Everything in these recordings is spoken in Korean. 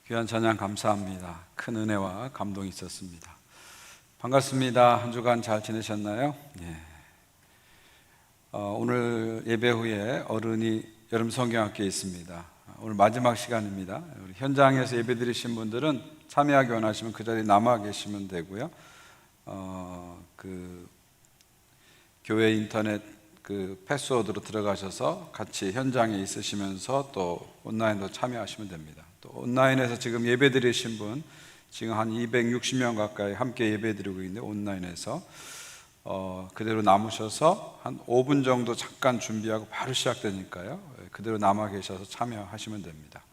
귀한 찬양 감사합니다. 큰 은혜와 감동이 있었습니다. 반갑습니다. 한 주간 잘 지내셨나요? 오늘 예배 후에 어른이 여름 성경학교에 있습니다. 오늘 마지막 시간입니다. 우리 현장에서 예배 드리신 분들은 참여하기 원하시면 그 자리에 남아 계시면 되고요. 교회 인터넷 패스워드로 들어가셔서 같이 현장에 있으시면서 또 온라인으로 참여하시면 됩니다. 또 온라인에서 지금 예배 드리신 분 지금 한 260명 가까이 함께 예배 드리고 있는데 온라인에서 그대로 남으셔서 한 5분 정도 잠깐 준비하고 바로 시작되니까요. 그대로 남아 계셔서 참여하시면 됩니다.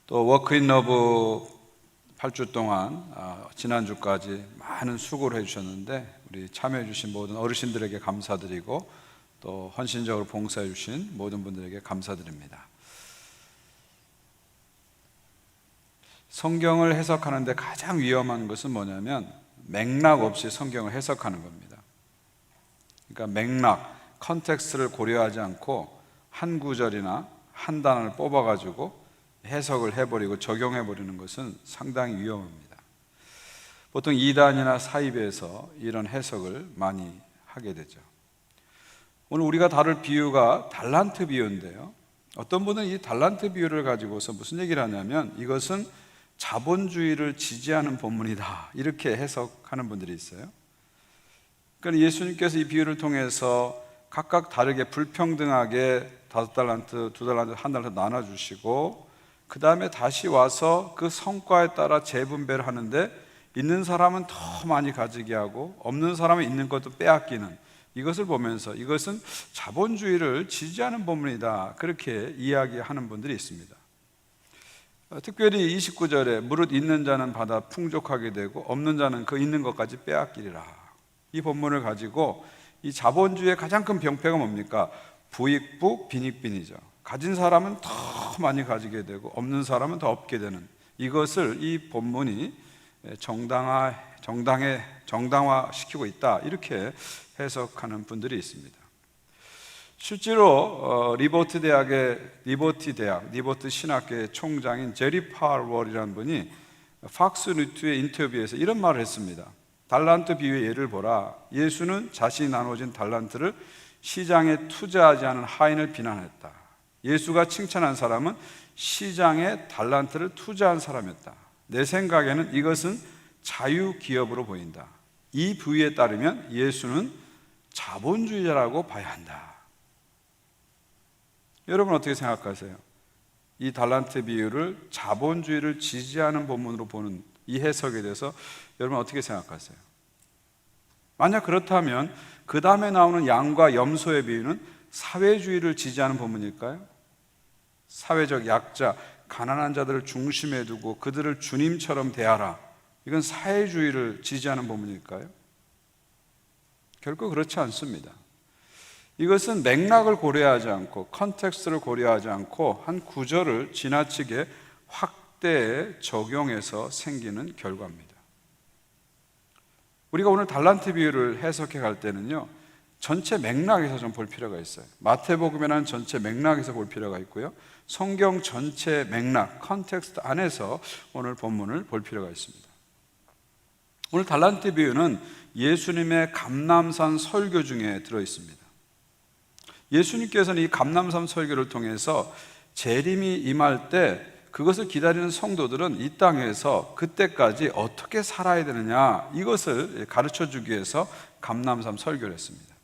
또 워크인 러브 8주 동안 지난주까지 많은 수고를 해주셨는데 우리 참여해 주신 모든 어르신들에게 감사드리고 또 헌신적으로 봉사해 주신 모든 분들에게 감사드립니다. 성경을 해석하는데 가장 위험한 것은 뭐냐면 맥락 없이 성경을 해석하는 겁니다. 그러니까 맥락, 컨텍스트를 고려하지 않고 한 구절이나 한 단어를 뽑아가지고 해석을 해버리고 적용해버리는 것은 상당히 위험합니다. 보통 이단이나 사입에서 이런 해석을 많이 하게 되죠. 오늘 우리가 다룰 비유가 달란트 비유인데요, 어떤 분은 이 달란트 비유를 가지고서 무슨 얘기를 하냐면 이것은 자본주의를 지지하는 본문이다 이렇게 해석하는 분들이 있어요. 그러니까 예수님께서 이 비유를 통해서 각각 다르게 불평등하게 5달란트, 2달란트, 1달란트 나눠주시고 그 다음에 다시 와서 그 성과에 따라 재분배를 하는데 있는 사람은 더 많이 가지게 하고 없는 사람은 있는 것도 빼앗기는, 이것을 보면서 이것은 자본주의를 지지하는 본문이다 그렇게 이야기하는 분들이 있습니다. 특별히 29절에 무릇 있는 자는 받아 풍족하게 되고 없는 자는 그 있는 것까지 빼앗기리라, 이 본문을 가지고 이 자본주의의 가장 큰 병폐가 뭡니까? 부익부 빈익빈이죠. 가진 사람은 더 많이 가지게 되고 없는 사람은 더 없게 되는, 이것을 이 본문이 정당화시키고 있다 이렇게 해석하는 분들이 있습니다. 실제로 리버티 신학교의 총장인 제리 파월이라는 분이 팍스 뉴스의 인터뷰에서 이런 말을 했습니다. 달란트 비유의 예를 보라. 예수는 자신이 나눠진 달란트를 시장에 투자하지 않은 하인을 비난했다. 예수가 칭찬한 사람은 시장에 달란트를 투자한 사람이었다. 내 생각에는 이것은 자유기업으로 보인다. 이 비유에 따르면 예수는 자본주의자라고 봐야 한다. 여러분 어떻게 생각하세요? 이 달란트 비유를 자본주의를 지지하는 본문으로 보는 이 해석에 대해서 여러분 어떻게 생각하세요? 만약 그렇다면 그 다음에 나오는 양과 염소의 비유는 사회주의를 지지하는 본문일까요? 사회적 약자, 가난한 자들을 중심에 두고 그들을 주님처럼 대하라, 이건 사회주의를 지지하는 본문일까요? 결코 그렇지 않습니다. 이것은 맥락을 고려하지 않고 컨텍스트를 고려하지 않고 한 구절을 지나치게 확대 적용해서 생기는 결과입니다. 우리가 오늘 달란트 비유를 해석해 갈 때는요, 전체 맥락에서 좀 볼 필요가 있어요. 마태복음이라는 전체 맥락에서 볼 필요가 있고요, 성경 전체 맥락, 컨텍스트 안에서 오늘 본문을 볼 필요가 있습니다. 오늘 달란트 비유는 예수님의 감람산 설교 중에 들어있습니다. 예수님께서는 이 감람산 설교를 통해서 재림이 임할 때 그것을 기다리는 성도들은 이 땅에서 그때까지 어떻게 살아야 되느냐, 이것을 가르쳐 주기 위해서 감람산 설교를 했습니다.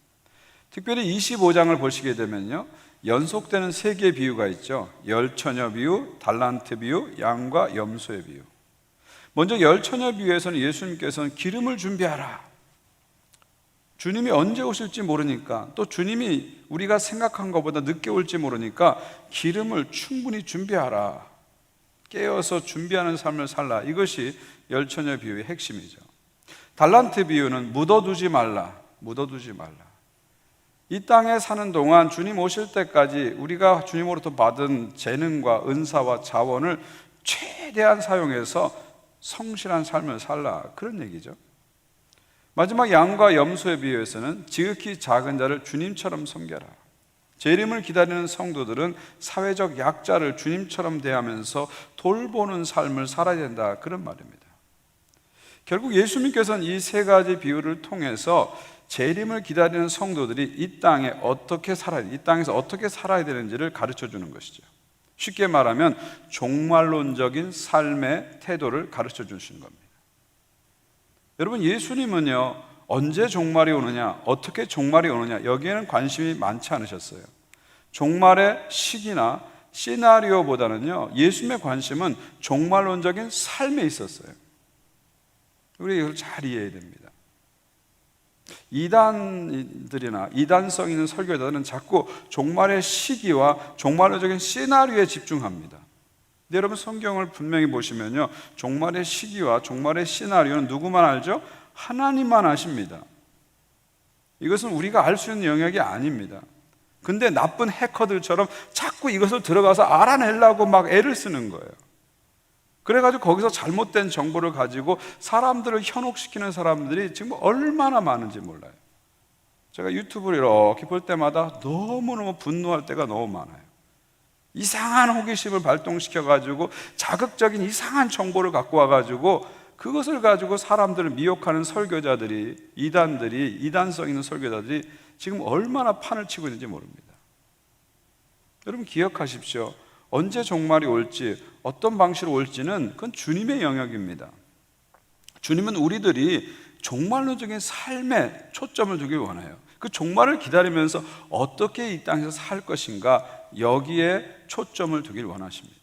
특별히 25장을 보시게 되면요, 연속되는 3개의 비유가 있죠. 열처녀 비유, 달란트 비유, 양과 염소의 비유. 먼저 열처녀 비유에서는 예수님께서는 기름을 준비하라, 주님이 언제 오실지 모르니까, 또 주님이 우리가 생각한 것보다 늦게 올지 모르니까 기름을 충분히 준비하라, 깨어서 준비하는 삶을 살라, 이것이 열처녀 비유의 핵심이죠. 달란트 비유는 묻어두지 말라. 이 땅에 사는 동안 주님 오실 때까지 우리가 주님으로부터 받은 재능과 은사와 자원을 최대한 사용해서 성실한 삶을 살라, 그런 얘기죠. 마지막 양과 염소의 비유에서는 지극히 작은 자를 주님처럼 섬겨라. 재림을 기다리는 성도들은 사회적 약자를 주님처럼 대하면서 돌보는 삶을 살아야 된다, 그런 말입니다. 결국 예수님께서는 이 세 가지 비유를 통해서 재림을 기다리는 성도들이 이 땅에 어떻게 살아야, 이 땅에서 어떻게 살아야 되는지를 가르쳐 주는 것이죠. 쉽게 말하면 종말론적인 삶의 태도를 가르쳐 주시는 겁니다. 여러분, 예수님은요, 언제 종말이 오느냐, 어떻게 종말이 오느냐, 여기에는 관심이 많지 않으셨어요. 종말의 시기나 시나리오보다는요, 예수님의 관심은 종말론적인 삶에 있었어요. 우리 이걸 잘 이해해야 됩니다. 이단들이나 이단성 있는 설교자들은 자꾸 종말의 시기와 종말론적인 시나리오에 집중합니다. 근데 여러분, 성경을 분명히 보시면요, 종말의 시기와 종말의 시나리오는 누구만 알죠? 하나님만 아십니다. 이것은 우리가 알 수 있는 영역이 아닙니다. 근데 나쁜 해커들처럼 자꾸 이것을 들어가서 알아내려고 막 애를 쓰는 거예요. 그래가지고 거기서 잘못된 정보를 가지고 사람들을 현혹시키는 사람들이 지금 얼마나 많은지 몰라요. 제가 유튜브를 이렇게 볼 때마다 너무너무 분노할 때가 너무 많아요. 이상한 호기심을 발동시켜가지고 자극적인 이상한 정보를 갖고 와가지고 그것을 가지고 사람들을 미혹하는 설교자들이, 이단들이, 이단성 있는 설교자들이 지금 얼마나 판을 치고 있는지 모릅니다. 여러분, 기억하십시오. 언제 종말이 올지, 어떤 방식으로 올지는 그건 주님의 영역입니다. 주님은 우리들이 종말론적인 삶에 초점을 두길 원해요. 그 종말을 기다리면서 어떻게 이 땅에서 살 것인가, 여기에 초점을 두길 원하십니다.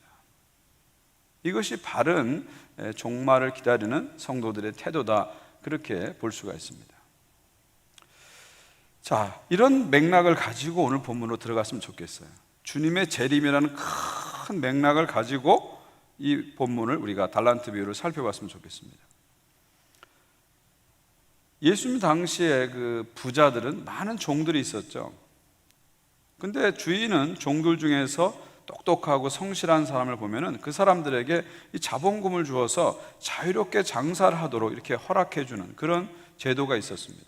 이것이 바른 종말을 기다리는 성도들의 태도다, 그렇게 볼 수가 있습니다. 자, 이런 맥락을 가지고 오늘 본문으로 들어갔으면 좋겠어요. 주님의 재림이라는 큰 맥락을 가지고 이 본문을 우리가 달란트 비유를 살펴봤으면 좋겠습니다. 예수님 당시에 그 부자들은 많은 종들이 있었죠. 근데 주인은 종들 중에서 똑똑하고 성실한 사람을 보면은 그 사람들에게 이 자본금을 주어서 자유롭게 장사를 하도록 이렇게 허락해 주는 그런 제도가 있었습니다.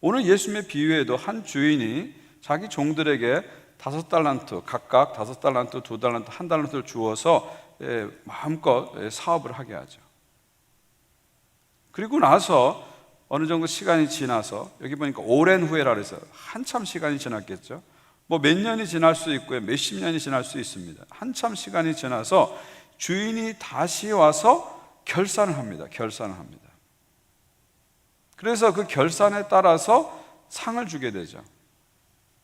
오늘 예수님의 비유에도 한 주인이 자기 종들에게 5달란트, 각각 5달란트, 2달란트, 1달란트를 주어서 마음껏 사업을 하게 하죠. 그리고 나서 어느 정도 시간이 지나서, 여기 보니까 오랜 후에라 그래서 한참 시간이 지났겠죠. 뭐 몇 년이 지날 수 있고요, 몇십 년이 지날 수 있습니다. 한참 시간이 지나서 주인이 다시 와서 결산을 합니다. 결산을 합니다. 그래서 그 결산에 따라서 상을 주게 되죠.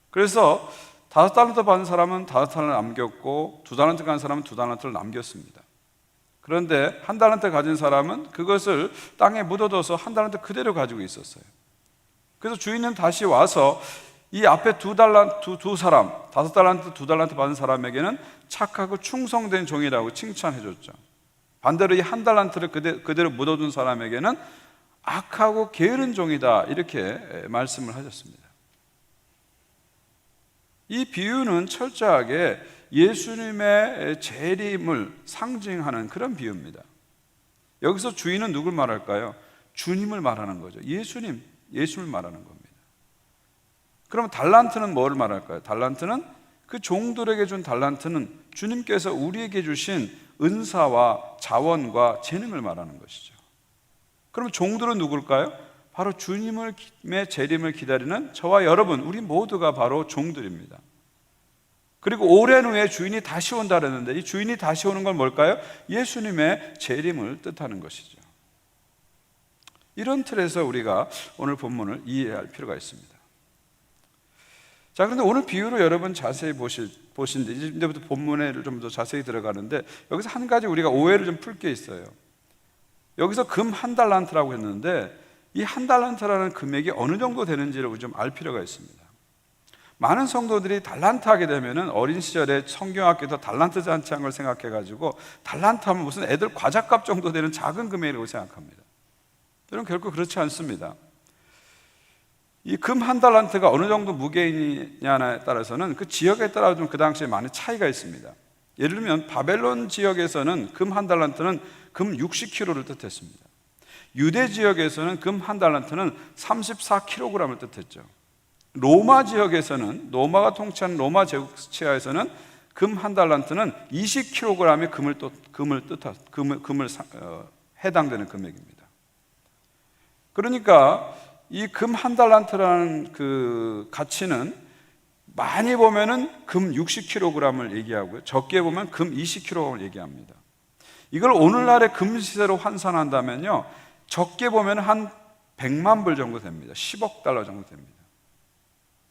그래서 5달란트 받은 사람은 5달란트를 남겼고 2달란트 간 사람은 2달란트를 남겼습니다. 그런데 1달란트 가진 사람은 그것을 땅에 묻어둬서 1달란트 그대로 가지고 있었어요. 그래서 주인은 다시 와서 이 앞에 두 사람, 5달란트, 2달란트 받은 사람에게는 착하고 충성된 종이라고 칭찬해 줬죠. 반대로 이 1달란트를 그대로 묻어둔 사람에게는 악하고 게으른 종이다, 이렇게 말씀을 하셨습니다. 이 비유는 철저하게 예수님의 재림을 상징하는 그런 비유입니다. 여기서 주인은 누굴 말할까요? 주님을 말하는 거죠. 예수님을 말하는 겁니다. 그럼 달란트는 뭐를 말할까요? 달란트는 그 종들에게 준 달란트는 주님께서 우리에게 주신 은사와 자원과 재능을 말하는 것이죠. 그럼 종들은 누굴까요? 바로 주님의 재림을 기다리는 저와 여러분, 우리 모두가 바로 종들입니다. 그리고 오랜 후에 주인이 다시 온다 그랬는데, 이 주인이 다시 오는 건 뭘까요? 예수님의 재림을 뜻하는 것이죠. 이런 틀에서 우리가 오늘 본문을 이해할 필요가 있습니다. 자, 그런데 오늘 비유를 여러분 자세히 보신데, 이제부터 본문에 좀 더 자세히 들어가는데, 여기서 한 가지 우리가 오해를 좀 풀 게 있어요. 여기서 금 1달란트라고 했는데, 이 1달란트라는 금액이 어느 정도 되는지를 좀 알 필요가 있습니다. 많은 성도들이 달란트 하게 되면은 어린 시절에 성경학교에서 달란트 잔치 한 걸 생각해가지고 달란트 하면 무슨 애들 과자값 정도 되는 작은 금액이라고 생각합니다. 여러분, 결코 그렇지 않습니다. 이 금 1달란트가 어느 정도 무게이냐에 따라서는 그 지역에 따라 좀 그 당시에 많은 차이가 있습니다. 예를 들면 바벨론 지역에서는 금 1달란트는 금 60kg를 뜻했습니다. 유대 지역에서는 금 1달란트는 34kg을 뜻했죠. 로마 지역에서는, 로마가 통치하는 로마 제국 치하에서는 금 한 달란트는 20kg의 금을 해당되는 금액입니다. 그러니까 이 금 한 달란트라는 그 가치는 많이 보면은 금 60kg을 얘기하고요, 적게 보면 금 20kg을 얘기합니다. 이걸 오늘날의 금 시세로 환산한다면요, 적게 보면 한 100만 불 정도 됩니다. 10억 달러 정도 됩니다.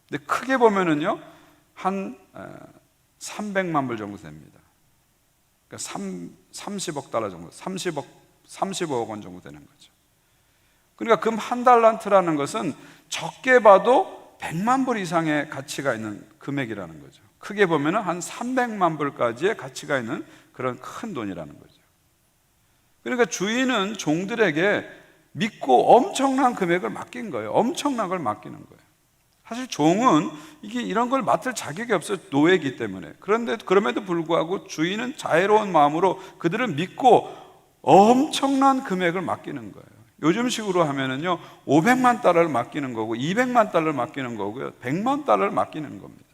근데 크게 보면은요, 한 300만 불 정도 됩니다. 그러니까 30억 달러 정도, 35억 원 정도 되는 거죠. 그러니까 금 한 달란트라는 것은 적게 봐도 100만 불 이상의 가치가 있는 금액이라는 거죠. 크게 보면은 한 300만 불까지의 가치가 있는 그런 큰 돈이라는 거죠. 그러니까 주인은 종들에게 믿고 엄청난 금액을 맡긴 거예요. 엄청난 걸 맡기는 거예요. 사실 종은 이런 걸 맡을 자격이 없어요. 노예이기 때문에. 그럼에도 불구하고 주인은 자애로운 마음으로 그들을 믿고 엄청난 금액을 맡기는 거예요. 요즘식으로 하면은요, 500만 달러를 맡기는 거고, 200만 달러를 맡기는 거고요, 100만 달러를 맡기는 겁니다.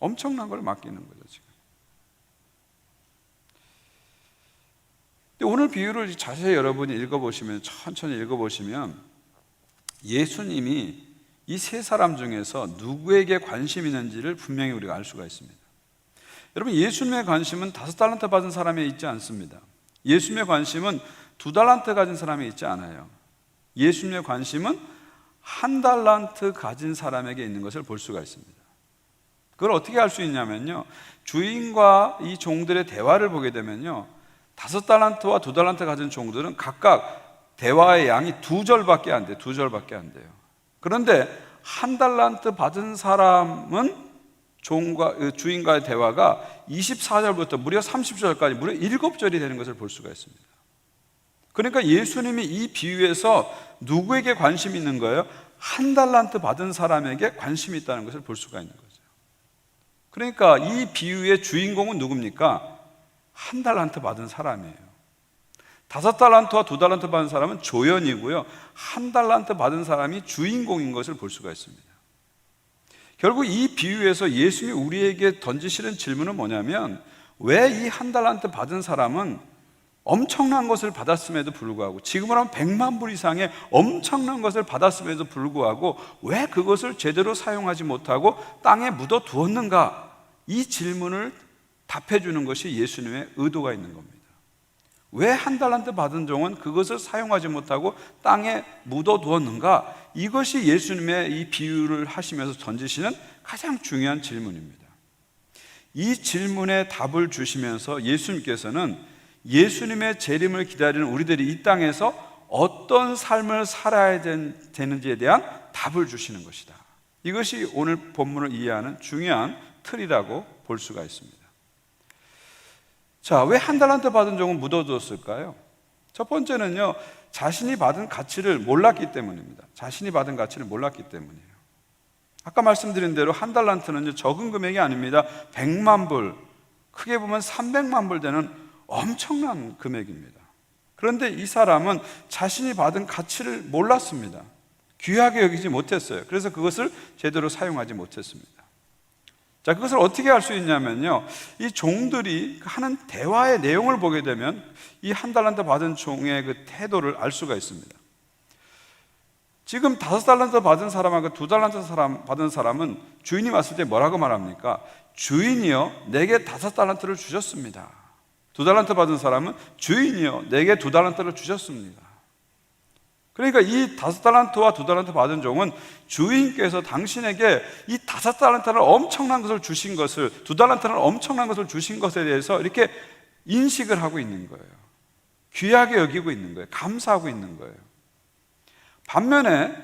엄청난 걸 맡기는 거죠, 지금. 근데 오늘 비유를 자세히 여러분이 읽어보시면, 천천히 읽어보시면, 예수님이 이 세 사람 중에서 누구에게 관심이 있는지를 분명히 우리가 알 수가 있습니다. 여러분, 예수님의 관심은 5달란트 받은 사람에 있지 않습니다. 예수님의 관심은 2달란트 가진 사람이 있지 않아요. 예수님의 관심은 1달란트 가진 사람에게 있는 것을 볼 수가 있습니다. 그걸 어떻게 알 수 있냐면요, 주인과 이 종들의 대화를 보게 되면요, 5달란트와 2달란트 가진 종들은 각각 대화의 양이 2절밖에 안 돼요. 2절밖에 안 돼요. 그런데 1달란트 받은 사람은 주인과의 대화가 24절부터 무려 30절까지 무려 7절이 되는 것을 볼 수가 있습니다. 그러니까 예수님이 이 비유에서 누구에게 관심이 있는 거예요? 1달란트 받은 사람에게 관심이 있다는 것을 볼 수가 있는 거죠. 그러니까 이 비유의 주인공은 누굽니까? 1달란트 받은 사람이에요. 5달란트와 2달란트 받은 사람은 조연이고요, 1달란트 받은 사람이 주인공인 것을 볼 수가 있습니다. 결국 이 비유에서 예수님이 우리에게 던지시는 질문은 뭐냐면, 왜 이 1달란트 받은 사람은 엄청난 것을 받았음에도 불구하고, 지금으로 하면 100만 불 이상의 엄청난 것을 받았음에도 불구하고 왜 그것을 제대로 사용하지 못하고 땅에 묻어 두었는가? 이 질문을 답해 주는 것이 예수님의 의도가 있는 겁니다. 왜 1달란트 받은 종은 그것을 사용하지 못하고 땅에 묻어 두었는가? 이것이 예수님의 이 비유를 하시면서 던지시는 가장 중요한 질문입니다. 이 질문에 답을 주시면서 예수님께서는 예수님의 재림을 기다리는 우리들이 이 땅에서 어떤 삶을 살아야 되는지에 대한 답을 주시는 것이다. 이것이 오늘 본문을 이해하는 중요한 틀이라고 볼 수가 있습니다. 자, 왜 1달란트 받은 종은 묻어두었을까요? 첫 번째는요, 자신이 받은 가치를 몰랐기 때문입니다. 자신이 받은 가치를 몰랐기 때문이에요. 아까 말씀드린 대로 1달란트는 적은 금액이 아닙니다. 100만 불, 크게 보면 300만 불 되는 엄청난 금액입니다. 그런데 이 사람은 자신이 받은 가치를 몰랐습니다. 귀하게 여기지 못했어요. 그래서 그것을 제대로 사용하지 못했습니다. 자, 그것을 어떻게 알 수 있냐면요, 이 종들이 하는 대화의 내용을 보게 되면 이 1달란트 받은 종의 그 태도를 알 수가 있습니다. 지금 5달란트 받은 사람하고 2달란트 받은 사람은 주인이 왔을 때 뭐라고 말합니까? 주인이요, 내게 5달란트를 주셨습니다. 2달란트 받은 사람은 주인이요, 내게 2달란트를 주셨습니다. 그러니까 이 5달란트와 2달란트 받은 종은 주인께서 당신에게 이 5달란트를 엄청난 것을 주신 것을, 2달란트를 엄청난 것을 주신 것에 대해서 이렇게 인식을 하고 있는 거예요. 귀하게 여기고 있는 거예요. 감사하고 있는 거예요. 반면에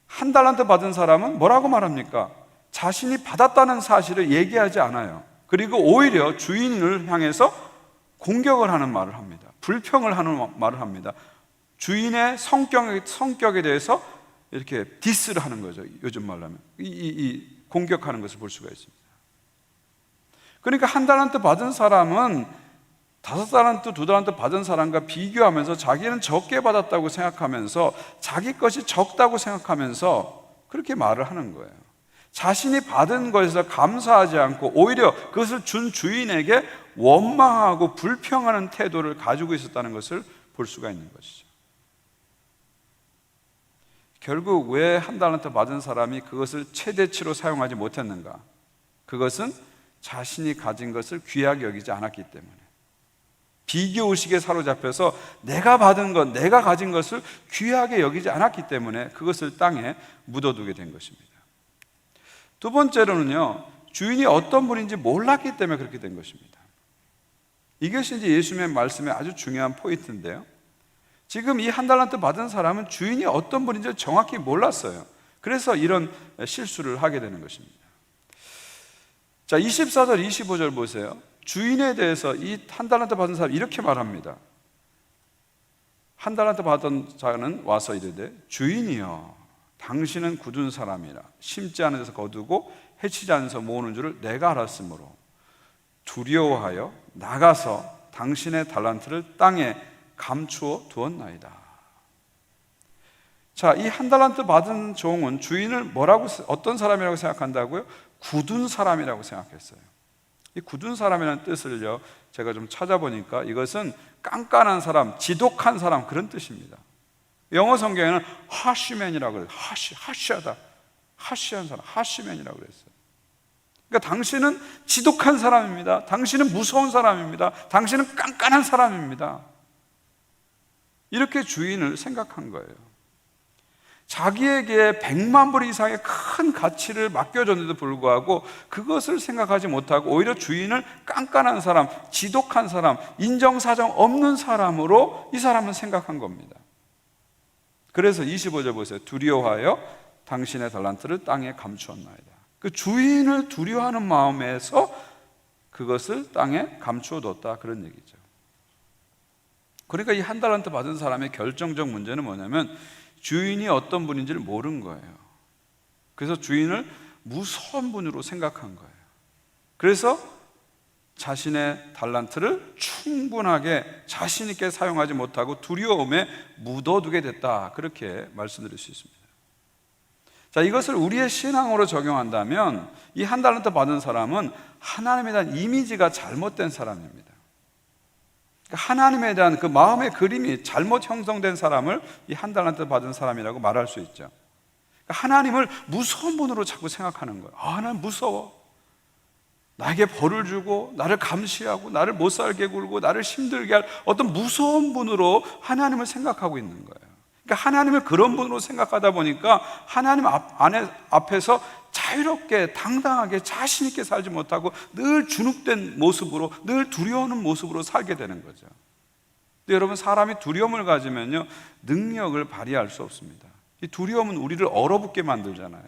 1달란트 받은 사람은 뭐라고 말합니까? 자신이 받았다는 사실을 얘기하지 않아요. 그리고 오히려 주인을 향해서 공격을 하는 말을 합니다. 불평을 하는 말을 합니다. 주인의 성격에 대해서 이렇게 디스를 하는 거죠. 요즘 말로 하면 공격하는 것을 볼 수가 있습니다. 그러니까 1달란트 받은 사람은 5달란트, 2달란트 받은 사람과 비교하면서 자기는 적게 받았다고 생각하면서 자기 것이 적다고 생각하면서 그렇게 말을 하는 거예요. 자신이 받은 것에서 감사하지 않고 오히려 그것을 준 주인에게 원망하고 불평하는 태도를 가지고 있었다는 것을 볼 수가 있는 것이죠. 결국 왜 한 달란트 받은 사람이 그것을 최대치로 사용하지 못했는가? 그것은 자신이 가진 것을 귀하게 여기지 않았기 때문에, 비교의식에 사로잡혀서 내가 받은 것, 내가 가진 것을 귀하게 여기지 않았기 때문에 그것을 땅에 묻어두게 된 것입니다. 두 번째로는요, 주인이 어떤 분인지 몰랐기 때문에 그렇게 된 것입니다. 이것이 이제 예수님의 말씀의 아주 중요한 포인트인데요, 지금 이 한 달란트 받은 사람은 주인이 어떤 분인지 정확히 몰랐어요. 그래서 이런 실수를 하게 되는 것입니다. 자, 24절 25절 보세요. 주인에 대해서 이 한 달란트 받은 사람이 이렇게 말합니다. 한 달란트 받은 자는 와서 이르되 주인이여, 당신은 굳은 사람이라 심지 않은 데서 거두고 해치지 않은 데서 모으는 줄을 내가 알았으므로 두려워하여 나가서 당신의 달란트를 땅에 감추어 두었나이다. 자, 이 한 달란트 받은 종은 주인을 뭐라고, 어떤 사람이라고 생각한다고요? 굳은 사람이라고 생각했어요. 이 굳은 사람이라는 뜻을요, 제가 좀 찾아보니까 이것은 깐깐한 사람, 지독한 사람, 그런 뜻입니다. 영어 성경에는 하쉬맨이라고 그래요. 하쉬하다, 하쉬한 사람, 하쉬맨이라고 그랬어요. 그러니까 당신은 지독한 사람입니다. 당신은 무서운 사람입니다. 당신은 깐깐한 사람입니다. 이렇게 주인을 생각한 거예요. 자기에게 100만 불 이상의 큰 가치를 맡겨줬는데도 불구하고 그것을 생각하지 못하고 오히려 주인을 깐깐한 사람, 지독한 사람, 인정사정 없는 사람으로 이 사람은 생각한 겁니다. 그래서 25절 보세요. 두려워하여 당신의 달란트를 땅에 감추었나이다. 그 주인을 두려워하는 마음에서 그것을 땅에 감추어뒀다, 그런 얘기죠. 그러니까 이 한 달란트 받은 사람의 결정적 문제는 뭐냐면 주인이 어떤 분인지를 모른 거예요. 그래서 주인을 무서운 분으로 생각한 거예요. 그래서 자신의 달란트를 충분하게 자신 있게 사용하지 못하고 두려움에 묻어두게 됐다, 그렇게 말씀드릴 수 있습니다. 자, 이것을 우리의 신앙으로 적용한다면 이 한 달란트 받은 사람은 하나님에 대한 이미지가 잘못된 사람입니다. 하나님에 대한 그 마음의 그림이 잘못 형성된 사람을 이 한 달란트 받은 사람이라고 말할 수 있죠. 하나님을 무서운 분으로 자꾸 생각하는 거예요. 하나님 무서워, 나에게 벌을 주고 나를 감시하고 나를 못 살게 굴고 나를 힘들게 할 어떤 무서운 분으로 하나님을 생각하고 있는 거예요. 그러니까 하나님을 그런 분으로 생각하다 보니까 하나님 앞에서 자유롭게 당당하게 자신 있게 살지 못하고 늘 주눅된 모습으로, 늘 두려워하는 모습으로 살게 되는 거죠. 근데 여러분, 사람이 두려움을 가지면요, 능력을 발휘할 수 없습니다. 이 두려움은 우리를 얼어붙게 만들잖아요.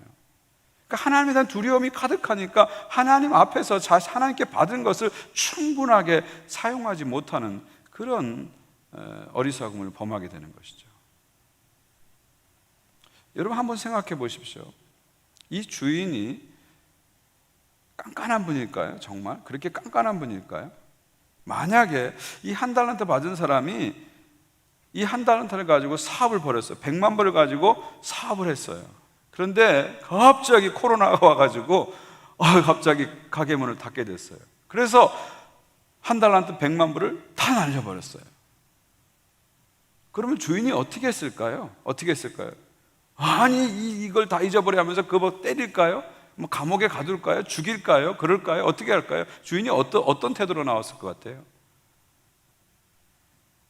그러니까 하나님에 대한 두려움이 가득하니까 하나님 앞에서 하나님께 받은 것을 충분하게 사용하지 못하는 그런 어리석음을 범하게 되는 것이죠. 여러분, 한번 생각해 보십시오. 이 주인이 깐깐한 분일까요? 정말 그렇게 깐깐한 분일까요? 만약에 이 한 달란트 받은 사람이 이 한 달란트를 가지고 사업을 벌였어요. 100만 불을 가지고 사업을 했어요. 그런데 갑자기 코로나가 와가지고 갑자기 가게 문을 닫게 됐어요. 그래서 한 달란트 100만 불을 다 날려버렸어요. 그러면 주인이 어떻게 했을까요? 어떻게 했을까요? 아니, 이걸 다 잊어버려 하면서 그거 때릴까요? 뭐 감옥에 가둘까요? 죽일까요? 그럴까요? 어떻게 할까요? 주인이 어떤 태도로 나왔을 것 같아요?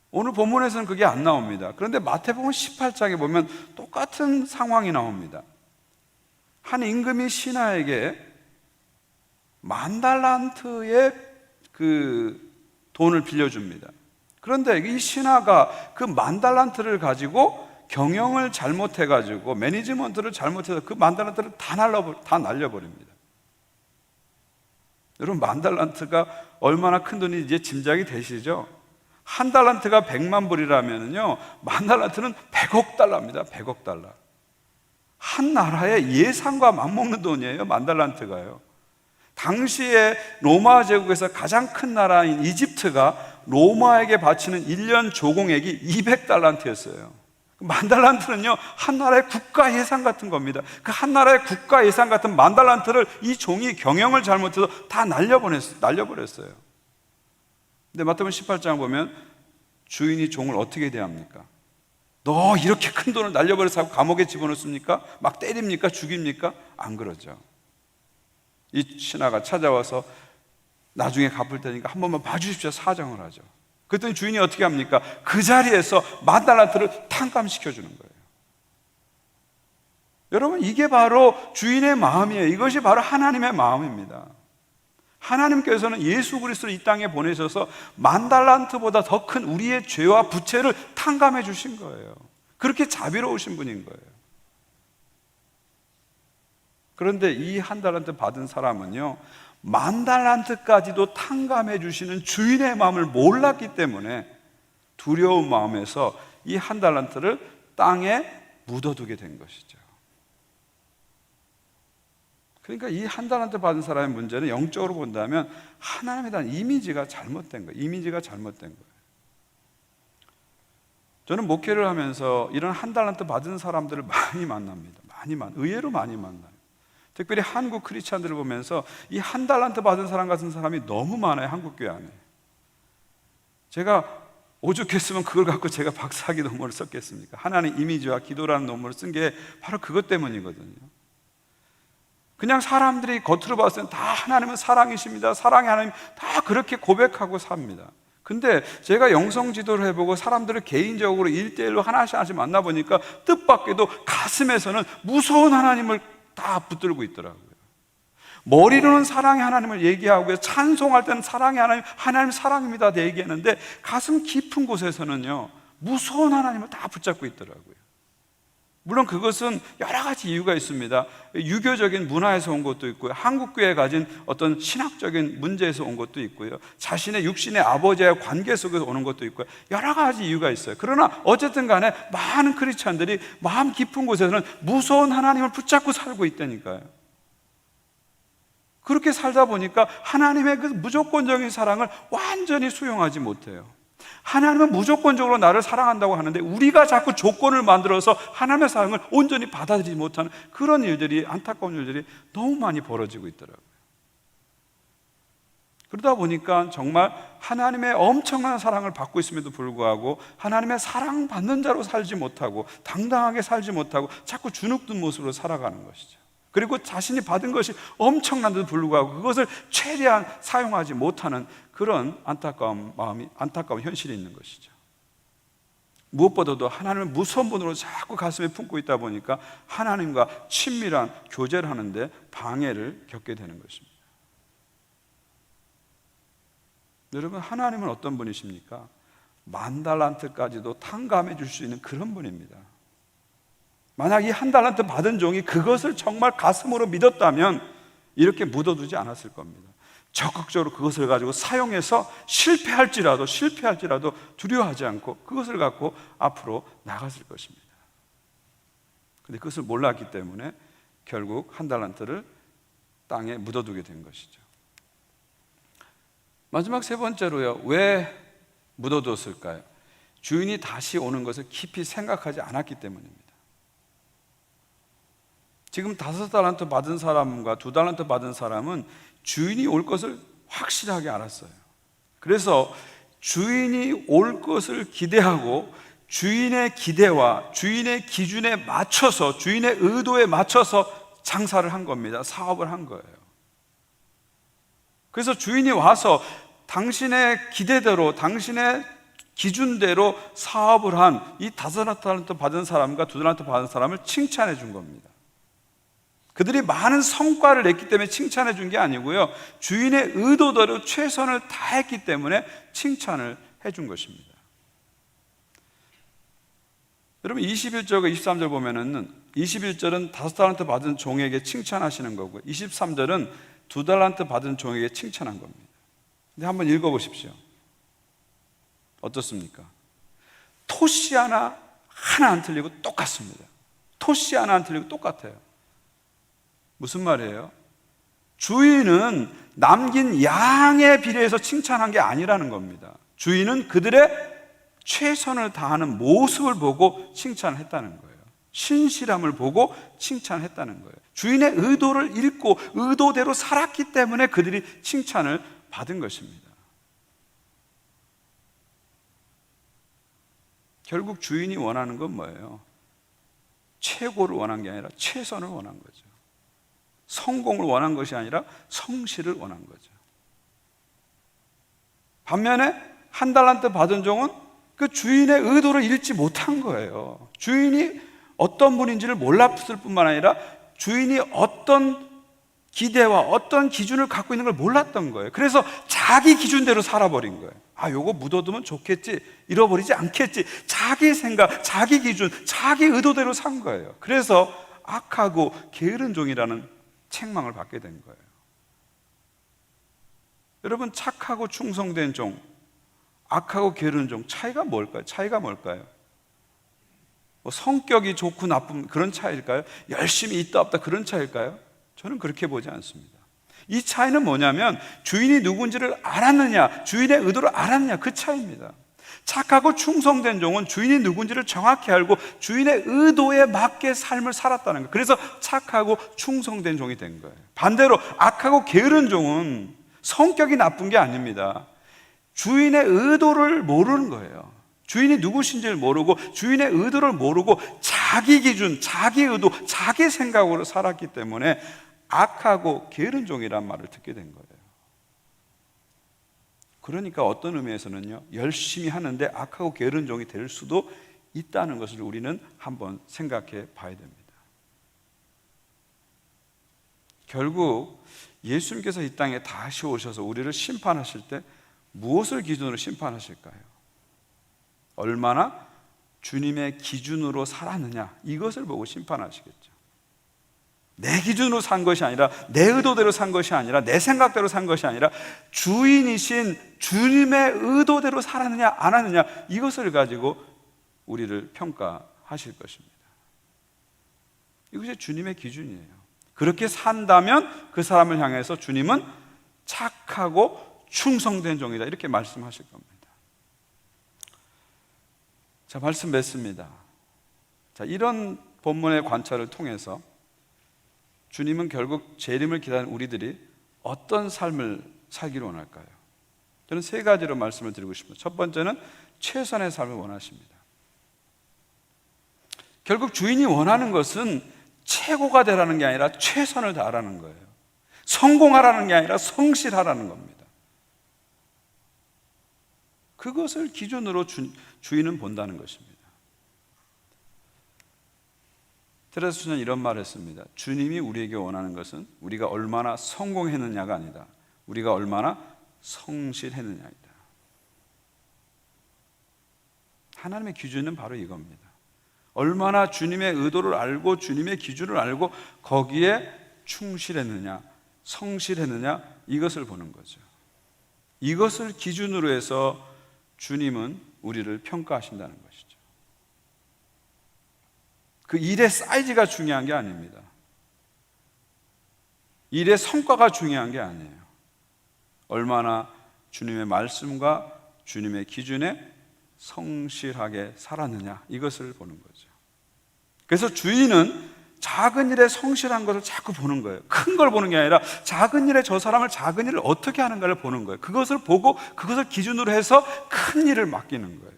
오늘 본문에서는 그게 안 나옵니다. 그런데 마태복음 18장에 보면 똑같은 상황이 나옵니다. 한 임금이 신하에게 10,000달란트의 그 돈을 빌려줍니다. 그런데 이 신하가 그 10,000달란트를 가지고 경영을 잘못해가지고 매니지먼트를 잘못해서 그 10,000달란트를 다 날려버립니다. 여러분, 10,000달란트가 얼마나 큰 돈인지 이제 짐작이 되시죠? 한 달란트가 100만 불이라면요, 10,000달란트는 100억 달러입니다. 100억 달러. 한 나라의 예산과 맞먹는 돈이에요, 10,000달란트가요. 당시에 로마 제국에서 가장 큰 나라인 이집트가 로마에게 바치는 1년 조공액이 200달란트였어요. 만 달란트는요, 한 나라의 국가 예산 같은 겁니다. 그 한 나라의 국가 예산 같은 만 달란트를 이 종이 경영을 잘못해서 다 날려버렸어요. 근데 마태복음 18장 보면 주인이 종을 어떻게 대합니까? 너 이렇게 큰 돈을 날려버려서 감옥에 집어넣습니까? 막 때립니까? 죽입니까? 안 그러죠. 이 신하가 찾아와서 나중에 갚을 테니까 한 번만 봐주십시오. 사정을 하죠. 그랬더니 주인이 어떻게 합니까? 그 자리에서 만 달란트를 탕감시켜주는 거예요. 여러분, 이게 바로 주인의 마음이에요. 이것이 바로 하나님의 마음입니다. 하나님께서는 예수 그리스도를 이 땅에 보내셔서 만 달란트보다 더 큰 우리의 죄와 부채를 탕감해 주신 거예요. 그렇게 자비로우신 분인 거예요. 그런데 이 한 달란트 받은 사람은요, 만 달란트까지도 탕감해 주시는 주인의 마음을 몰랐기 때문에 두려운 마음에서 이 한 달란트를 땅에 묻어두게 된 것이죠. 그러니까 이 한 달란트 받은 사람의 문제는 영적으로 본다면 하나님에 대한 이미지가 잘못된 거예요. 이미지가 잘못된 거예요. 저는 목회를 하면서 이런 한 달란트 받은 사람들을 많이 만납니다. 의외로 많이 만나요. 특별히 한국 크리스찬들을 보면서 이 한 달란트 받은 사람 같은 사람이 너무 많아요. 한국 교회 안에. 제가 오죽했으면 그걸 갖고 제가 박사학위 논문을 썼겠습니까? 하나님 이미지와 기도라는 논문을 쓴 게 바로 그것 때문이거든요. 그냥 사람들이 겉으로 봤을 땐 다 하나님은 사랑이십니다, 사랑의 하나님, 다 그렇게 고백하고 삽니다. 근데 제가 영성 지도를 해보고 사람들을 개인적으로 1대1로 하나씩 만나보니까 뜻밖에도 가슴에서는 무서운 하나님을 다 붙들고 있더라고요. 머리로는 사랑의 하나님을 얘기하고요, 찬송할 때는 사랑의 하나님, 하나님 사랑입니다 얘기하는데 가슴 깊은 곳에서는요, 무서운 하나님을 다 붙잡고 있더라고요. 물론 그것은 여러 가지 이유가 있습니다. 유교적인 문화에서 온 것도 있고요, 한국교회에 가진 어떤 신학적인 문제에서 온 것도 있고요, 자신의 육신의 아버지와의 관계 속에서 오는 것도 있고요, 여러 가지 이유가 있어요. 그러나 어쨌든 간에 많은 크리스찬들이 마음 깊은 곳에서는 무서운 하나님을 붙잡고 살고 있다니까요. 그렇게 살다 보니까 하나님의 그 무조건적인 사랑을 완전히 수용하지 못해요. 하나님은 무조건적으로 나를 사랑한다고 하는데 우리가 자꾸 조건을 만들어서 하나님의 사랑을 온전히 받아들이지 못하는 그런 일들이, 안타까운 일들이 너무 많이 벌어지고 있더라고요. 그러다 보니까 정말 하나님의 엄청난 사랑을 받고 있음에도 불구하고 하나님의 사랑받는 자로 살지 못하고 당당하게 살지 못하고 자꾸 주눅든 모습으로 살아가는 것이죠. 그리고 자신이 받은 것이 엄청난데도 불구하고 그것을 최대한 사용하지 못하는 그런 안타까운 마음이, 안타까운 현실이 있는 것이죠. 무엇보다도 하나님을 무서운 분으로 자꾸 가슴에 품고 있다 보니까 하나님과 친밀한 교제를 하는데 방해를 겪게 되는 것입니다. 여러분, 하나님은 어떤 분이십니까? 만 달란트까지도 탕감해 줄 수 있는 그런 분입니다. 만약 이 한 달란트 받은 종이 그것을 정말 가슴으로 믿었다면 이렇게 묻어두지 않았을 겁니다. 적극적으로 그것을 가지고 사용해서 실패할지라도 두려워하지 않고 그것을 갖고 앞으로 나갔을 것입니다. 그런데 그것을 몰랐기 때문에 결국 한 달란트를 땅에 묻어두게 된 것이죠. 마지막 세 번째로요, 왜 묻어뒀을까요? 주인이 다시 오는 것을 깊이 생각하지 않았기 때문입니다. 지금 5달란트 받은 사람과 2달란트 받은 사람은 주인이 올 것을 확실하게 알았어요. 그래서 주인이 올 것을 기대하고 주인의 기대와 주인의 기준에 맞춰서, 주인의 의도에 맞춰서 장사를 한 겁니다. 사업을 한 거예요. 그래서 주인이 와서 당신의 기대대로, 당신의 기준대로 사업을 한 이 5달란트 받은 사람과 2달란트 받은 사람을 칭찬해 준 겁니다. 그들이 많은 성과를 냈기 때문에 칭찬해 준 게 아니고요, 주인의 의도대로 최선을 다했기 때문에 칭찬을 해 준 것입니다. 여러분, 21절과 23절 보면은 21절은 5달란트 받은 종에게 칭찬하시는 거고요, 23절은 2달란트 받은 종에게 칭찬한 겁니다. 근데 한번 읽어보십시오. 어떻습니까? 토시 하나 안 틀리고 똑같습니다. 토시 하나 안 틀리고 똑같아요. 무슨 말이에요? 주인은 남긴 양에 비례해서 칭찬한 게 아니라는 겁니다. 주인은 그들의 최선을 다하는 모습을 보고 칭찬했다는 거예요. 신실함을 보고 칭찬했다는 거예요. 주인의 의도를 읽고 의도대로 살았기 때문에 그들이 칭찬을 받은 것입니다. 결국 주인이 원하는 건 뭐예요? 최고를 원한 게 아니라 최선을 원한 거죠. 성공을 원한 것이 아니라 성실을 원한 거죠. 반면에 한 달란트 받은 종은 그 주인의 의도를 읽지 못한 거예요. 주인이 어떤 분인지를 몰랐을 뿐만 아니라 주인이 어떤 기대와 어떤 기준을 갖고 있는 걸 몰랐던 거예요. 그래서 자기 기준대로 살아버린 거예요. 요거 묻어두면 좋겠지, 잃어버리지 않겠지, 자기 생각, 자기 기준, 자기 의도대로 산 거예요. 그래서 악하고 게으른 종이라는 책망을 받게 된 거예요. 여러분, 착하고 충성된 종, 악하고 게으른 종, 차이가 뭘까요? 성격이 좋고 나쁜 그런 차이일까요? 열심히 있다 없다 그런 차이일까요? 저는 그렇게 보지 않습니다. 이 차이는 뭐냐면 주인이 누군지를 알았느냐, 주인의 의도를 알았느냐, 그 차이입니다. 착하고 충성된 종은 주인이 누군지를 정확히 알고 주인의 의도에 맞게 삶을 살았다는 거예요. 그래서 착하고 충성된 종이 된 거예요. 반대로 악하고 게으른 종은 성격이 나쁜 게 아닙니다. 주인의 의도를 모르는 거예요. 주인이 누구신지를 모르고 주인의 의도를 모르고 자기 기준, 자기 의도, 자기 생각으로 살았기 때문에 악하고 게으른 종이란 말을 듣게 된 거예요. 그러니까 어떤 의미에서는요, 열심히 하는데 악하고 게으른 종이 될 수도 있다는 것을 우리는 한번 생각해 봐야 됩니다. 결국 예수님께서 이 땅에 다시 오셔서 우리를 심판하실 때 무엇을 기준으로 심판하실까요? 얼마나 주님의 기준으로 살았느냐, 이것을 보고 심판하시겠죠. 내 기준으로 산 것이 아니라, 내 의도대로 산 것이 아니라, 내 생각대로 산 것이 아니라 주인이신 주님의 의도대로 살았느냐 안 하느냐, 이것을 가지고 우리를 평가하실 것입니다. 이것이 주님의 기준이에요. 그렇게 산다면 그 사람을 향해서 주님은 착하고 충성된 종이다, 이렇게 말씀하실 겁니다. 자, 말씀 맺습니다. 자, 이런 본문의 관찰을 통해서 주님은 결국 재림을 기다리는 우리들이 어떤 삶을 살기를 원할까요? 저는 세 가지로 말씀을 드리고 싶습니다. 첫 번째는 최선의 삶을 원하십니다. 결국 주인이 원하는 것은 최고가 되라는 게 아니라 최선을 다하라는 거예요. 성공하라는 게 아니라 성실하라는 겁니다. 그것을 기준으로 주인은 본다는 것입니다. 테레스 수녀는 이런 말을 했습니다. 주님이 우리에게 원하는 것은 우리가 얼마나 성공했느냐가 아니다, 우리가 얼마나 성실했느냐이다. 하나님의 기준은 바로 이겁니다. 얼마나 주님의 의도를 알고 주님의 기준을 알고 거기에 충실했느냐, 성실했느냐, 이것을 보는 거죠. 이것을 기준으로 해서 주님은 우리를 평가하신다는 것이죠. 그 일의 사이즈가 중요한 게 아닙니다. 일의 성과가 중요한 게 아니에요. 얼마나 주님의 말씀과 주님의 기준에 성실하게 살았느냐, 이것을 보는 거죠. 그래서 주인은 작은 일에 성실한 것을 자꾸 보는 거예요. 큰 걸 보는 게 아니라 작은 일에 저 사람을 작은 일을 어떻게 하는가를 보는 거예요. 그것을 보고 그것을 기준으로 해서 큰 일을 맡기는 거예요.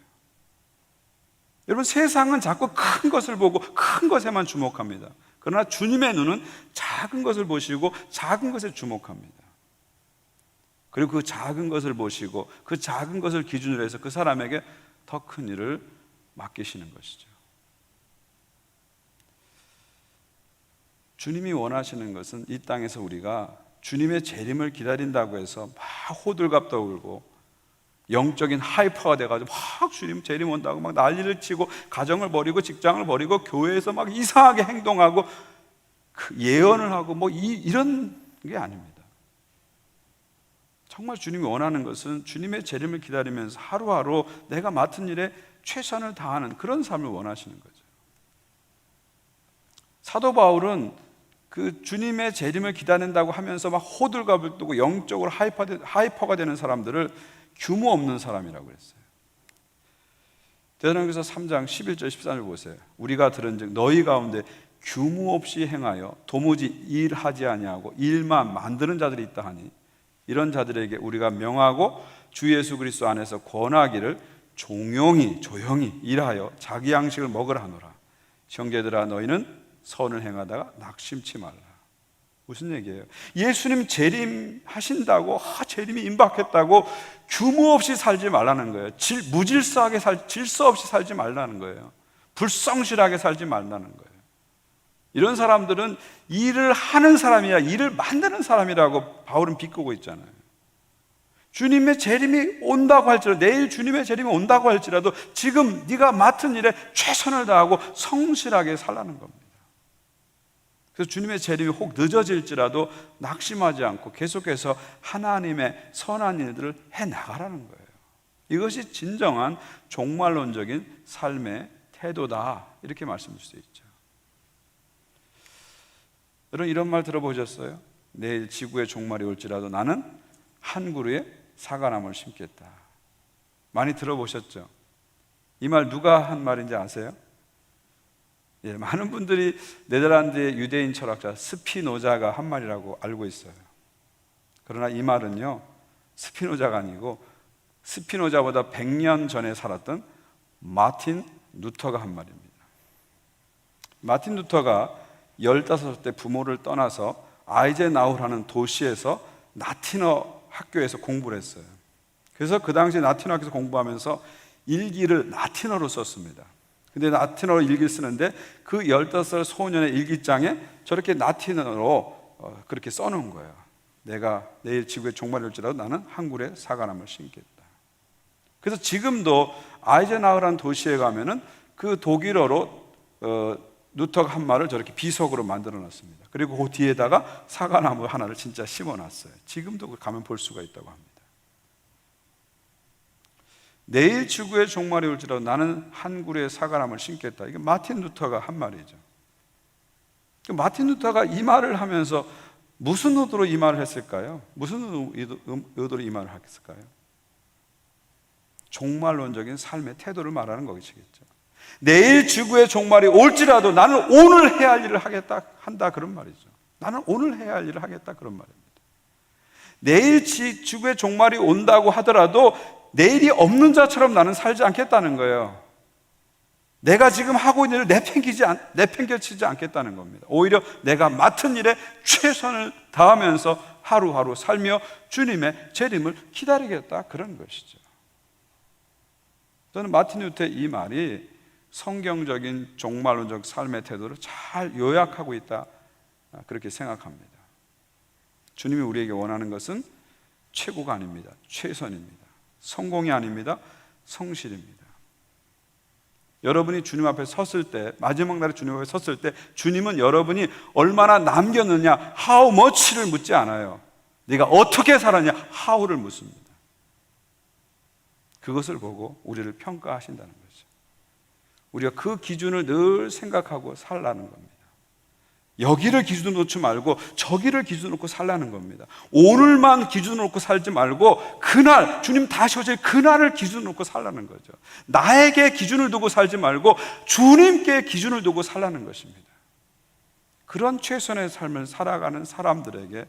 여러분, 세상은 자꾸 큰 것을 보고 큰 것에만 주목합니다. 그러나 주님의 눈은 작은 것을 보시고 작은 것에 주목합니다. 그리고 그 작은 것을 보시고 그 작은 것을 기준으로 해서 그 사람에게 더 큰 일을 맡기시는 것이죠. 주님이 원하시는 것은 이 땅에서 우리가 주님의 재림을 기다린다고 해서 막 호들갑 떠올고 영적인 하이퍼가 돼가지고 막 주님 재림 온다고 막 난리를 치고 가정을 버리고 직장을 버리고 교회에서 막 이상하게 행동하고 예언을 하고 뭐 이런 게 아닙니다. 정말 주님이 원하는 것은 주님의 재림을 기다리면서 하루하루 내가 맡은 일에 최선을 다하는 그런 삶을 원하시는 거죠. 사도 바울은 그 주님의 재림을 기다린다고 하면서 막 호들갑을 뜨고 영적으로 하이퍼가 되는 사람들을 규모 없는 사람이라고 그랬어요. 대사로니가서 3장 11절 13절 보세요. 우리가 들은즉 너희 가운데 규모 없이 행하여 도무지 일하지 아니하고 일만 만드는 자들이 있다 하니 이런 자들에게 우리가 명하고 주 예수 그리스도 안에서 권하기를 조용히 일하여 자기 양식을 먹으라 하노라. 형제들아 너희는 선을 행하다가 낙심치 말라. 무슨 얘기예요? 예수님 재림하신다고 재림이 임박했다고 규모 없이 살지 말라는 거예요. 무질서하게 질서 없이 살지 말라는 거예요. 불성실하게 살지 말라는 거예요. 이런 사람들은 일을 하는 사람이야, 일을 만드는 사람이라고 바울은 비꼬고 있잖아요. 주님의 재림이 온다고 할지라도, 내일 주님의 재림이 온다고 할지라도 지금 네가 맡은 일에 최선을 다하고 성실하게 살라는 겁니다. 그래서 주님의 재림이 혹 늦어질지라도 낙심하지 않고 계속해서 하나님의 선한 일들을 해나가라는 거예요. 이것이 진정한 종말론적인 삶의 태도다, 이렇게 말씀드릴 수 있죠. 여러분 이런 말 들어보셨어요? 내일 지구의 종말이 올지라도 나는 한 그루의 사과나무를 심겠다. 많이 들어보셨죠? 이 말 누가 한 말인지 아세요? 예, 많은 분들이 네덜란드의 유대인 철학자 스피노자가 한 말이라고 알고 있어요. 그러나 이 말은요, 스피노자가 아니고 스피노자보다 100년 전에 살았던 마틴 루터가 한 말입니다. 마틴 루터가 15살 부모를 떠나서 아이젠하우라는 도시에서 라틴어 학교에서 공부를 했어요. 그래서 그 당시 라틴어 학교에서 공부하면서 일기를 라틴어로 썼습니다. 근데 라틴어로 일기를 쓰는데 그 15살 소년의 일기장에 저렇게 라틴어로 그렇게 써놓은 거예요. 내가 내일 지구의 종말이 올지라도 나는 한 그루의 사과나무를 심겠다. 그래서 지금도 아이젠하우라는 도시에 가면은 그 독일어로 루터가 한 말을 저렇게 비석으로 만들어 놨습니다. 그리고 그 뒤에다가 사과나무 하나를 진짜 심어 놨어요. 지금도 가면 볼 수가 있다고 합니다. 내일 지구의 종말이 올지라도 나는 한 그루의 사과나무를 심겠다. 이게 마틴 루터가 한 말이죠. 마틴 루터가 이 말을 하면서 무슨 의도로 이 말을 했을까요? 무슨 의도로 이 말을 했을까요? 종말론적인 삶의 태도를 말하는 것이겠죠. 내일 지구의 종말이 올지라도 나는 오늘 해야 할 일을 한다 그런 말이죠. 나는 오늘 해야 할 일을 하겠다 그런 말입니다. 내일 지구의 종말이 온다고 하더라도 내일이 없는 자처럼 나는 살지 않겠다는 거예요. 내가 지금 하고 있는 일을 내팽개치지 않겠다는 겁니다. 오히려 내가 맡은 일에 최선을 다하면서 하루하루 살며 주님의 재림을 기다리겠다 그런 것이죠. 저는 마틴 루터의 이 말이 성경적인 종말론적 삶의 태도를 잘 요약하고 있다 그렇게 생각합니다. 주님이 우리에게 원하는 것은 최고가 아닙니다. 최선입니다. 성공이 아닙니다. 성실입니다. 여러분이 주님 앞에 섰을 때, 마지막 날에 주님 앞에 섰을 때 주님은 여러분이 얼마나 남겼느냐, how much를 묻지 않아요. 네가 어떻게 살았냐, how를 묻습니다. 그것을 보고 우리를 평가하신다는 거죠. 우리가 그 기준을 늘 생각하고 살라는 겁니다. 여기를 기준으로 놓지 말고 저기를 기준으로 놓고 살라는 겁니다. 오늘만 기준으로 놓고 살지 말고 그날, 주님 다시 오실 그날을 기준으로 놓고 살라는 거죠. 나에게 기준을 두고 살지 말고 주님께 기준을 두고 살라는 것입니다. 그런 최선의 삶을 살아가는 사람들에게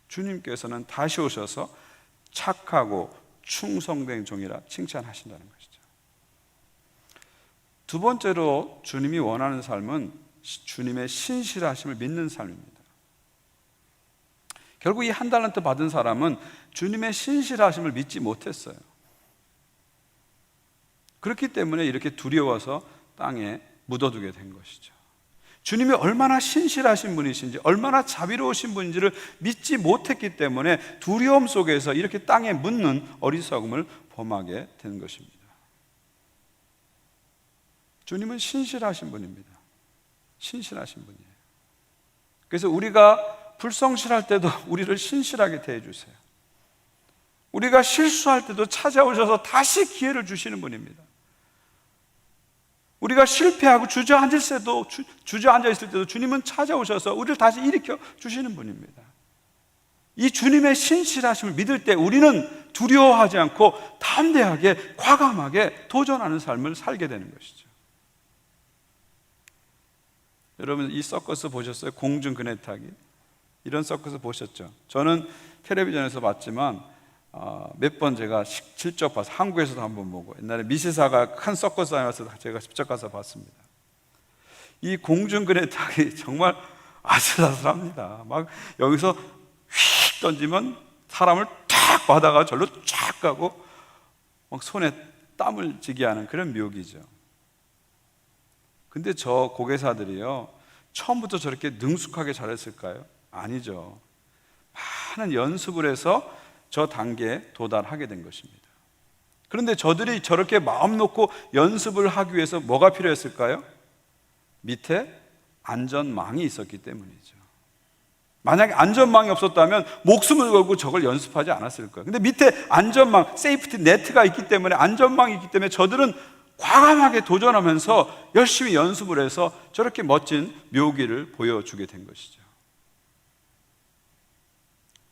주님께서는 다시 오셔서 착하고 충성된 종이라 칭찬하신다는 것이죠. 두 번째로 주님이 원하는 삶은 주님의 신실하심을 믿는 삶입니다. 결국 이 한 달란트 받은 사람은 주님의 신실하심을 믿지 못했어요. 그렇기 때문에 이렇게 두려워서 땅에 묻어두게 된 것이죠. 주님이 얼마나 신실하신 분이신지, 얼마나 자비로우신 분인지를 믿지 못했기 때문에 두려움 속에서 이렇게 땅에 묻는 어리석음을 범하게 된 것입니다. 주님은 신실하신 분입니다. 신실하신 분이에요. 그래서 우리가 불성실할 때도 우리를 신실하게 대해주세요. 우리가 실수할 때도 찾아오셔서 다시 기회를 주시는 분입니다. 우리가 실패하고 주저앉아 있을 때도 주님은 찾아오셔서 우리를 다시 일으켜 주시는 분입니다. 이 주님의 신실하심을 믿을 때 우리는 두려워하지 않고 담대하게 과감하게 도전하는 삶을 살게 되는 것이죠. 여러분 이 서커스 보셨어요? 공중 그네타기 이런 서커스 보셨죠? 저는 텔레비전에서 봤지만 몇 번 제가 직접 봐서 한국에서도 한번 보고 옛날에 미시사가 큰 서커스에 와서 제가 직접 가서 봤습니다. 이 공중 그네타기 정말 아슬아슬합니다. 막 여기서 휙 던지면 사람을 탁 받아가 절로 쫙 가고 막 손에 땀을 쥐게 하는 그런 묘기죠. 근데 저 고개사들이요 처음부터 저렇게 능숙하게 잘했을까요? 아니죠. 많은 연습을 해서 저 단계에 도달하게 된 것입니다. 그런데 저들이 저렇게 마음 놓고 연습을 하기 위해서 뭐가 필요했을까요? 밑에 안전망이 있었기 때문이죠. 만약에 안전망이 없었다면 목숨을 걸고 저걸 연습하지 않았을 거예요. 근데 밑에 안전망, 세이프티 네트가 있기 때문에, 안전망이 있기 때문에 저들은 과감하게 도전하면서 열심히 연습을 해서 저렇게 멋진 묘기를 보여주게 된 것이죠.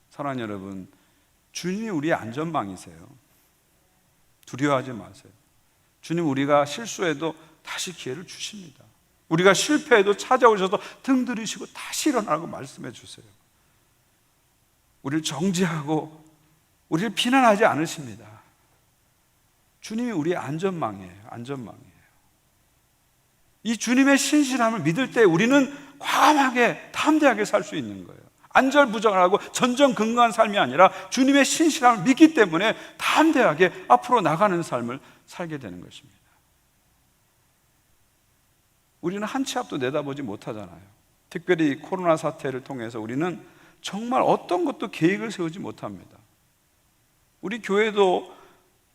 사랑하는 여러분, 주님이 우리의 안전망이세요. 두려워하지 마세요. 주님 우리가 실수해도 다시 기회를 주십니다. 우리가 실패해도 찾아오셔서 등 들이시고 다시 일어나라고 말씀해 주세요. 우리를 정죄하고 우리를 비난하지 않으십니다. 주님이 우리의 안전망이에요. 안전망이에요. 이 주님의 신실함을 믿을 때 우리는 과감하게 담대하게 살 수 있는 거예요. 안절부절하고 전전긍긍한 삶이 아니라 주님의 신실함을 믿기 때문에 담대하게 앞으로 나가는 삶을 살게 되는 것입니다. 우리는 한 치 앞도 내다보지 못하잖아요. 특별히 코로나 사태를 통해서 우리는 정말 어떤 것도 계획을 세우지 못합니다. 우리 교회도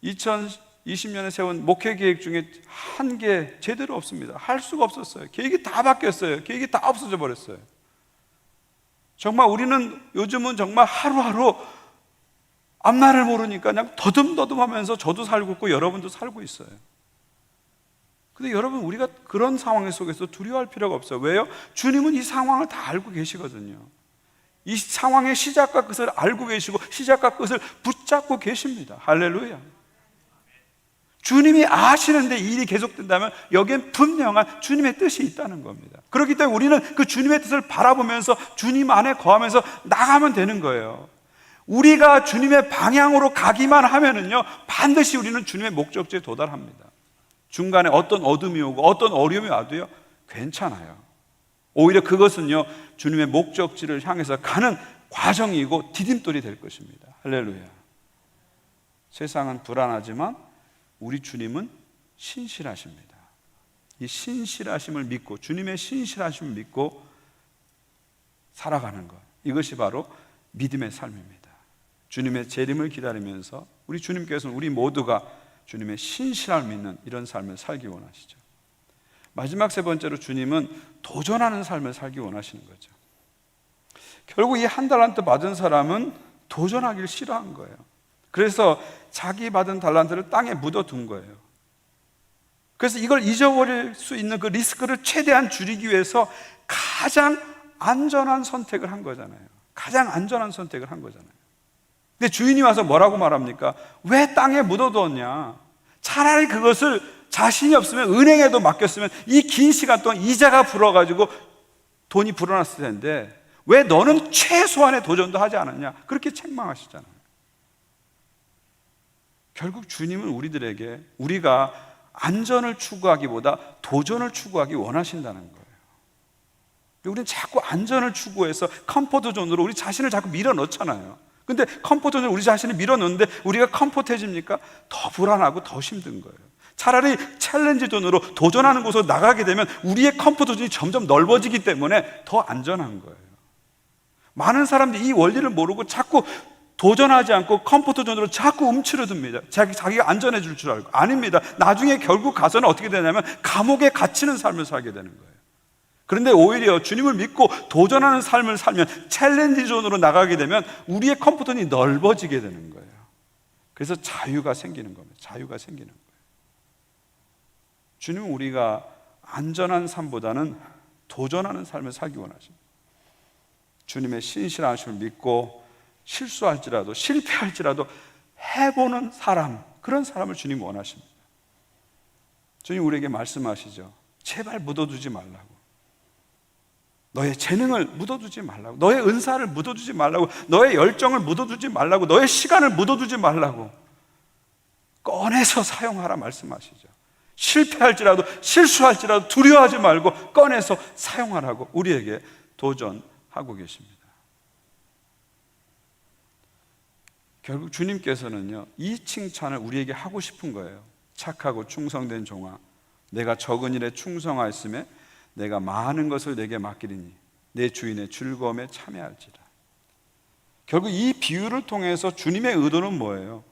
2020년에 세운 목회 계획 중에 한 개 제대로 없습니다. 할 수가 없었어요. 계획이 다 바뀌었어요. 계획이 다 없어져 버렸어요. 정말 우리는 요즘은 정말 하루하루 앞날을 모르니까 그냥 더듬더듬하면서 저도 살고 있고 여러분도 살고 있어요. 근데 여러분 우리가 그런 상황 속에서 두려워할 필요가 없어요. 왜요? 주님은 이 상황을 다 알고 계시거든요. 이 상황의 시작과 끝을 알고 계시고 시작과 끝을 붙잡고 계십니다. 할렐루야. 주님이 아시는데 이 일이 계속된다면 여기엔 분명한 주님의 뜻이 있다는 겁니다. 그렇기 때문에 우리는 그 주님의 뜻을 바라보면서 주님 안에 거하면서 나가면 되는 거예요. 우리가 주님의 방향으로 가기만 하면은요 반드시 우리는 주님의 목적지에 도달합니다. 중간에 어떤 어둠이 오고 어떤 어려움이 와도요 괜찮아요. 오히려 그것은요 주님의 목적지를 향해서 가는 과정이고 디딤돌이 될 것입니다. 할렐루야. 세상은 불안하지만 우리 주님은 신실하십니다. 이 신실하심을 믿고 주님의 신실하심을 믿고 살아가는 것, 이것이 바로 믿음의 삶입니다. 주님의 재림을 기다리면서 우리 주님께서는 우리 모두가 주님의 신실함을 믿는 이런 삶을 살기 원하시죠. 마지막 세 번째로 주님은 도전하는 삶을 살기 원하시는 거죠. 결국 이 한 달란트 받은 사람은 도전하기를 싫어한 거예요. 그래서 자기 받은 달란트를 땅에 묻어둔 거예요. 그래서 이걸 잊어버릴 수 있는 그 리스크를 최대한 줄이기 위해서 가장 안전한 선택을 한 거잖아요. 가장 안전한 선택을 한 거잖아요. 근데 주인이 와서 뭐라고 말합니까? 왜 땅에 묻어두었냐? 차라리 그것을 자신이 없으면 은행에도 맡겼으면 이 긴 시간 동안 이자가 불어가지고 돈이 불어났을 텐데 왜 너는 최소한의 도전도 하지 않았냐? 그렇게 책망하시잖아요. 결국 주님은 우리들에게 우리가 안전을 추구하기보다 도전을 추구하기 원하신다는 거예요. 우리는 자꾸 안전을 추구해서 컴포트 존으로 우리 자신을 자꾸 밀어넣잖아요. 근데 컴포트 존으로 우리 자신을 밀어넣는데 우리가 컴포트해집니까? 더 불안하고 더 힘든 거예요. 차라리 챌린지 존으로 도전하는 곳으로 나가게 되면 우리의 컴포트 존이 점점 넓어지기 때문에 더 안전한 거예요. 많은 사람들이 이 원리를 모르고 자꾸 도전하지 않고 컴포트 존으로 자꾸 움츠러듭니다. 자기가 안전해질 줄 알고. 아닙니다. 나중에 결국 가서는 어떻게 되냐면 감옥에 갇히는 삶을 살게 되는 거예요. 그런데 오히려 주님을 믿고 도전하는 삶을 살면 챌린지 존으로 나가게 되면 우리의 컴포트 존이 넓어지게 되는 거예요. 그래서 자유가 생기는 겁니다. 자유가 생기는 거예요. 주님은 우리가 안전한 삶보다는 도전하는 삶을 살기 원하십니다. 주님의 신실하심을 믿고 실수할지라도 실패할지라도 해보는 사람, 그런 사람을 주님 원하십니다. 주님 우리에게 말씀하시죠. 제발 묻어두지 말라고. 너의 재능을 묻어두지 말라고, 너의 은사를 묻어두지 말라고, 너의 열정을 묻어두지 말라고, 너의 시간을 묻어두지 말라고, 꺼내서 사용하라 말씀하시죠. 실패할지라도, 실수할지라도 두려워하지 말고 꺼내서 사용하라고 우리에게 도전하고 계십니다. 결국 주님께서는요, 이 칭찬을 우리에게 하고 싶은 거예요. 착하고 충성된 종아, 내가 적은 일에 충성하였음에 내가 많은 것을 내게 맡기리니 내 주인의 즐거움에 참여할지라. 결국 이 비유를 통해서 주님의 의도는 뭐예요?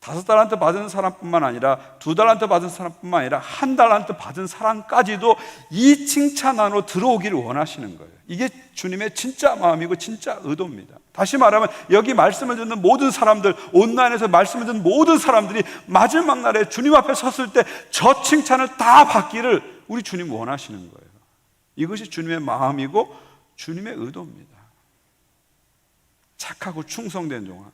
5달란트 받은 사람뿐만 아니라 2달란트 받은 사람뿐만 아니라 1달란트 받은 사람까지도 이 칭찬 안으로 들어오기를 원하시는 거예요. 이게 주님의 진짜 마음이고 진짜 의도입니다. 다시 말하면 여기 말씀을 듣는 모든 사람들, 온라인에서 말씀을 듣는 모든 사람들이 마지막 날에 주님 앞에 섰을 때 저 칭찬을 다 받기를 우리 주님 원하시는 거예요. 이것이 주님의 마음이고 주님의 의도입니다. 착하고 충성된 종아,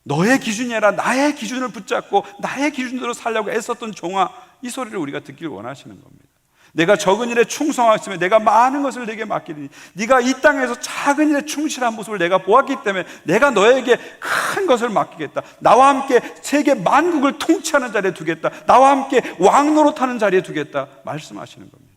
너의 기준이 아니라 나의 기준을 붙잡고 나의 기준대로 살려고 애썼던 종아, 이 소리를 우리가 듣기를 원하시는 겁니다. 내가 적은 일에 충성하였으면 내가 많은 것을 내게 맡기리니, 네가 이 땅에서 작은 일에 충실한 모습을 내가 보았기 때문에 내가 너에게 큰 것을 맡기겠다. 나와 함께 세계 만국을 통치하는 자리에 두겠다. 나와 함께 왕노릇하는 자리에 두겠다 말씀하시는 겁니다.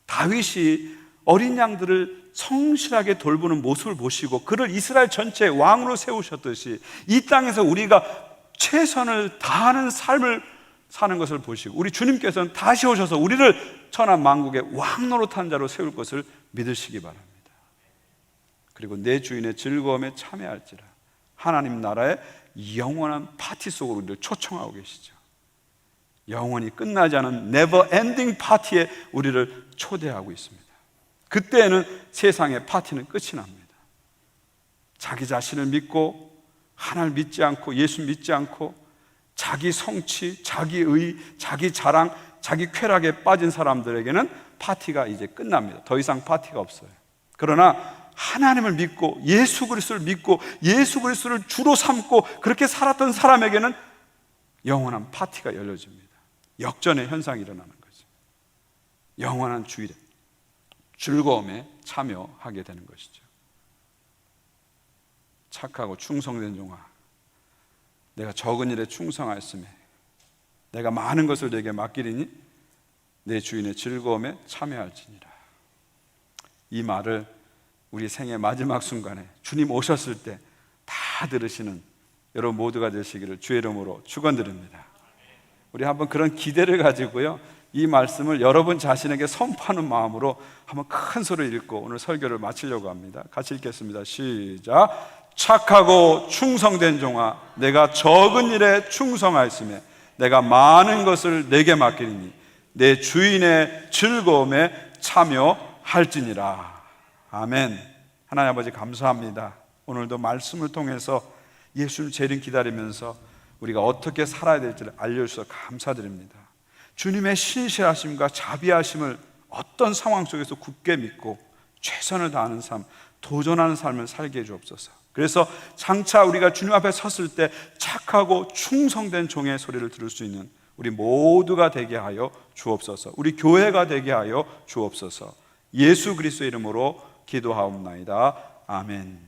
다윗이 어린 양들을 성실하게 돌보는 모습을 보시고 그를 이스라엘 전체의 왕으로 세우셨듯이 이 땅에서 우리가 최선을 다하는 삶을 사는 것을 보시고 우리 주님께서는 다시 오셔서 우리를 천하 만국의 왕노릇한 자로 세울 것을 믿으시기 바랍니다. 그리고 내 주인의 즐거움에 참여할지라. 하나님 나라의 영원한 파티 속으로 우리를 초청하고 계시죠. 영원히 끝나지 않은 never ending 파티에 우리를 초대하고 있습니다. 그때에는 세상의 파티는 끝이 납니다. 자기 자신을 믿고 하나님을 믿지 않고 예수 믿지 않고 자기 성취, 자기 의, 자기 자랑, 자기 쾌락에 빠진 사람들에게는 파티가 이제 끝납니다. 더 이상 파티가 없어요. 그러나 하나님을 믿고 예수 그리스도를 믿고 예수 그리스도를 주로 삼고 그렇게 살았던 사람에게는 영원한 파티가 열려집니다. 역전의 현상이 일어나는 거죠. 영원한 주일에 즐거움에 참여하게 되는 것이죠. 착하고 충성된 종아, 내가 적은 일에 충성하였으며 내가 많은 것을 내게 맡기리니 내 주인의 즐거움에 참여할지니라. 이 말을 우리 생의 마지막 순간에 주님 오셨을 때 다 들으시는 여러분 모두가 되시기를 주의 이름으로 축원드립니다. 우리 한번 그런 기대를 가지고요, 이 말씀을 여러분 자신에게 선포하는 마음으로 한번 큰 소리를 읽고 오늘 설교를 마치려고 합니다. 같이 읽겠습니다. 시작. 착하고 충성된 종아, 내가 적은 일에 충성하였으며 내가 많은 것을 내게 맡기리니 내 주인의 즐거움에 참여할지니라. 아멘. 하나님 아버지 감사합니다. 오늘도 말씀을 통해서 예수님 재림 기다리면서 우리가 어떻게 살아야 될지를 알려주셔서 감사드립니다. 주님의 신실하심과 자비하심을 어떤 상황 속에서 굳게 믿고 최선을 다하는 삶, 도전하는 삶을 살게 해 주옵소서. 그래서 장차 우리가 주님 앞에 섰을 때 착하고 충성된 종의 소리를 들을 수 있는 우리 모두가 되게 하여 주옵소서. 우리 교회가 되게 하여 주옵소서. 예수 그리스도의 이름으로 기도하옵나이다. 아멘.